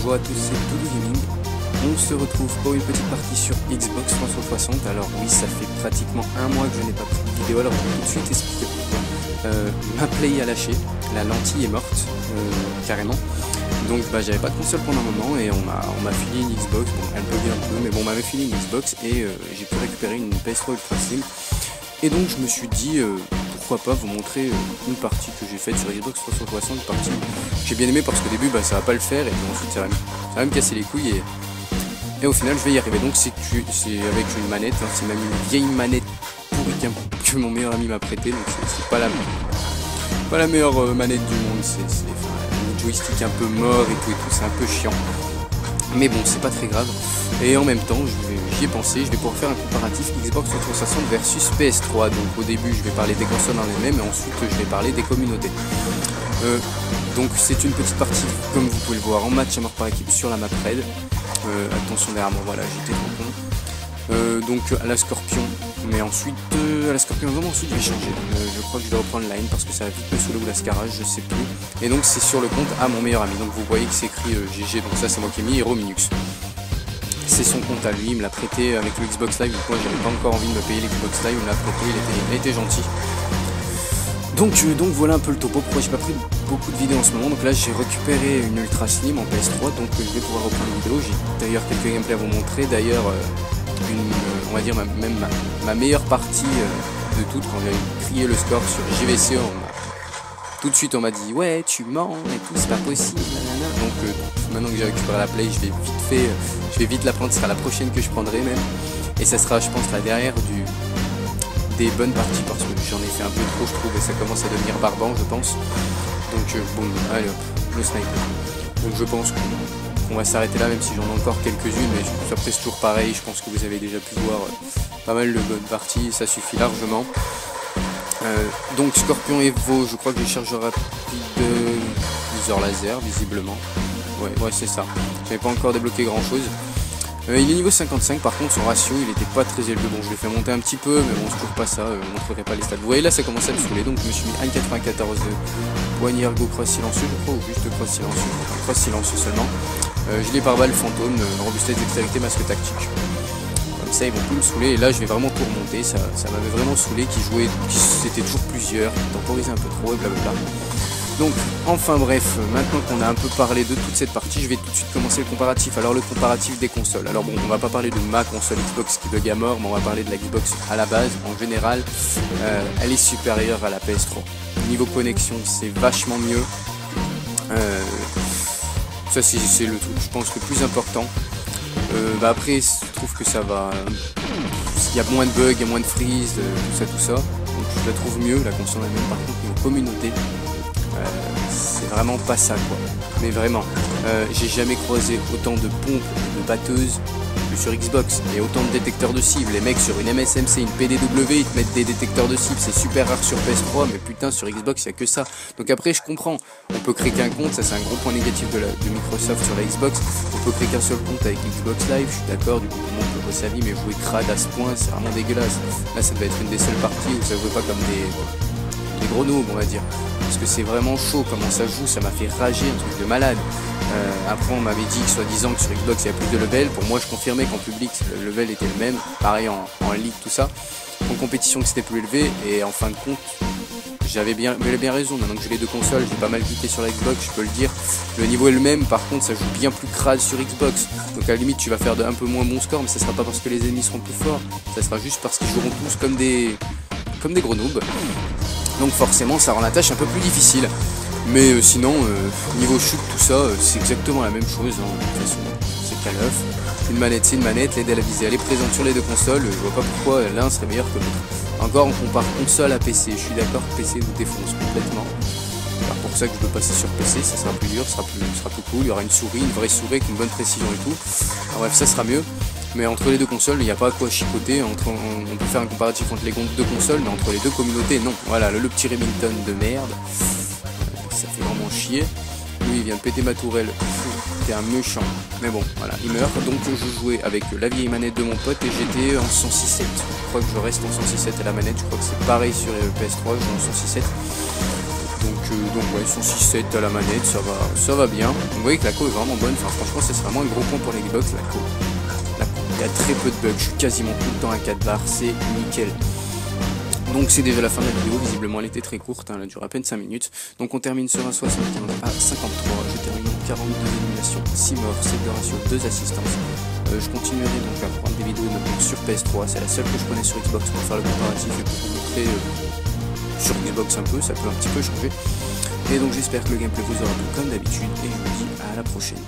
bonjour à tous, c'est Doudou Gaming. On se retrouve pour une petite partie sur Xbox 360. Alors oui, ça fait pratiquement un mois que je n'ai pas pris de vidéo, alors je vais tout de suite expliquer pourquoi. Ma Play a lâché, la lentille est morte, carrément. Donc j'avais pas de console pendant un moment et on m'a filé une Xbox, bon elle buguait un peu, mais bon on m'avait filé une Xbox et j'ai pu récupérer une PS3 Ultra Slim. Et donc je me suis dit, pourquoi pas vous montrer une partie que j'ai faite sur Xbox 360, une partie que j'ai bien aimé parce qu'au début ça va pas le faire et puis ensuite ça va me casser les couilles et au final je vais y arriver. Donc c'est avec une manette, hein, c'est même une vieille manette pourrie que mon meilleur ami m'a prêté, donc c'est pas la meilleure manette du monde, c'est un joystick un peu mort et tout, c'est un peu chiant. Mais bon, c'est pas très grave. Et en même temps, j'y ai pensé, je vais pouvoir faire un comparatif Xbox 360 versus PS3. Donc au début, je vais parler des consoles en elles-mêmes et ensuite je vais parler des communautés. Donc c'est une petite partie, comme vous pouvez le voir, en match à mort par équipe sur la map raid. Attention derrière moi, voilà, j'étais trop con. Donc à la Scorpion, mais ensuite à la Scorpion vraiment ensuite je vais changer. Je crois que je vais reprendre Line parce que ça va vite me saouler ou la Scarage, je sais plus. Et donc c'est sur le compte à mon meilleur ami. Donc vous voyez que c'est écrit GG, donc ça c'est moi qui ai mis Hero Minux. C'est son compte à lui, il me l'a prêté avec le Xbox Live. Moi j'avais pas encore envie de me payer l'Xbox Live, il me l'a prêté, il était gentil. Donc voilà un peu le topo. Pourquoi j'ai pas pris beaucoup de vidéos en ce moment. Donc là j'ai récupéré une Ultra Slim en PS3, donc je vais pouvoir reprendre une vidéo. J'ai d'ailleurs quelques gameplays à vous montrer. D'ailleurs on va dire ma meilleure partie de toutes, quand j'ai crié le score sur JVC, tout de suite on m'a dit ouais tu mens et tout, c'est pas possible, nanana. Donc maintenant que j'ai récupéré la Play, je vais vite la prendre, ce sera la prochaine que je prendrai même, et ça sera je pense la dernière des bonnes parties parce que j'en ai fait un peu trop je trouve et ça commence à devenir barbant je pense. Donc bon, allez hop, le sniper. Donc je pense qu'on va s'arrêter là, même si j'en ai encore quelques-unes, mais après c'est toujours pareil, je pense que vous avez déjà pu voir pas mal de bonnes parties, ça suffit largement. Donc Scorpion Evo, je crois que les chargeurs rapides viseur laser visiblement. Ouais c'est ça, j'avais pas encore débloqué grand chose. Il est niveau 55, par contre son ratio il était pas très élevé. Bon je l'ai fait monter un petit peu, mais bon c'est toujours pas ça, je montrerai pas les stats. Vous voyez là ça commence à me saouler, donc je me suis mis 1,94 de poignée ergo cross silencieux je crois, ou juste cross silencieux seulement. Gilet pare-balles fantôme, robustesse, dextérité, masque tactique. Comme ça ils vont plus me saouler, et là je vais vraiment tout remonter, ça m'avait vraiment saoulé, c'était toujours plusieurs, qui temporisaient un peu trop et blablabla. Donc enfin bref, maintenant qu'on a un peu parlé de toute cette partie, je vais tout de suite commencer le comparatif. Alors le comparatif des consoles. Alors bon, on va pas parler de ma console Xbox qui bug à mort, mais on va parler de la Xbox à la base. En général, elle est supérieure à la PS3. Niveau connexion, c'est vachement mieux. Ça c'est le truc, je pense, le plus important. Après, je trouve que ça va. Il y a moins de bugs, il y a moins de freeze, tout ça. Donc je la trouve mieux, la console elle-même. Par contre, niveau communauté, c'est vraiment pas ça quoi, mais vraiment j'ai jamais croisé autant de pompes, de batteuses que sur Xbox, et autant de détecteurs de cibles. Les mecs sur une MSMC, une PDW, ils te mettent des détecteurs de cibles, c'est super rare sur PS3, mais putain sur Xbox il n'y a que ça. Donc après je comprends, on peut créer qu'un compte, ça c'est un gros point négatif de Microsoft sur la Xbox, on peut créer qu'un seul compte avec Xbox Live, je suis d'accord, du coup tout le monde peut jouer sa vie, mais jouer crade à ce point c'est vraiment dégueulasse. Là ça devait être une des seules parties où ça jouait pas comme des gros noobs on va dire, parce que c'est vraiment chaud comment ça joue, ça m'a fait rager, un truc de malade. Après on m'avait dit que soi-disant que sur Xbox il y a plus de level, pour moi je confirmais qu'en public le level était le même, pareil en ligue tout ça, en compétition que c'était plus élevé, et en fin de compte j'avais bien raison. Maintenant que j'ai les deux consoles, j'ai pas mal cliqué sur la Xbox, je peux le dire, le niveau est le même, par contre ça joue bien plus crade sur Xbox, donc à la limite tu vas faire un peu moins bon score, mais ça sera pas parce que les ennemis seront plus forts, ça sera juste parce qu'ils joueront tous comme des gros noobs. Donc forcément ça rend la tâche un peu plus difficile. Mais sinon, niveau shoot, tout ça, c'est exactement la même chose. Hein. De toute façon, c'est Call of. Une manette, c'est une manette, l'aide à la visée. Elle est présente sur les deux consoles. Je vois pas pourquoi l'un serait meilleur que l'autre. Encore, on compare console à PC. Je suis d'accord que PC nous défonce complètement. C'est pour ça que je veux passer sur PC. Ça sera plus dur, ça sera plus cool. Il y aura une souris, une vraie souris avec une bonne précision et tout. Alors, bref, ça sera mieux. Mais entre les deux consoles, il n'y a pas à quoi chipoter. On peut faire un comparatif entre les deux consoles, mais entre les deux communautés, non. Voilà, le petit Remington de merde. Ça fait vraiment chier. Lui il vient de péter ma tourelle, c'était un méchant. Mais bon voilà, il meurt. Donc je jouais avec la vieille manette de mon pote et j'étais en 106.7. Je crois que je reste en 106.7 à la manette, je crois que c'est pareil sur PS3, je joue en 106.7. Donc donc ouais, son 6-7 à la manette, ça va bien. Vous voyez que la co est vraiment bonne, enfin franchement c'est vraiment un gros point pour l'Xbox, la co. Il y a très peu de bugs, je suis quasiment tout le temps à 4 barres, c'est nickel. Donc c'est déjà la fin de la vidéo, visiblement elle était très courte, hein, elle a duré à peine 5 minutes. Donc on termine sur un 75 à 53, je termine en 42 éliminations, 6 morts, 7 de ratio, 2 assistances. Je continuerai donc à prendre des vidéos notamment sur PS3, c'est la seule que je prenais sur Xbox pour faire le comparatif et pour vous montrer sur Xbox un peu, ça peut un petit peu changer. Et donc j'espère que le gameplay vous aura plu comme d'habitude et je vous dis à la prochaine.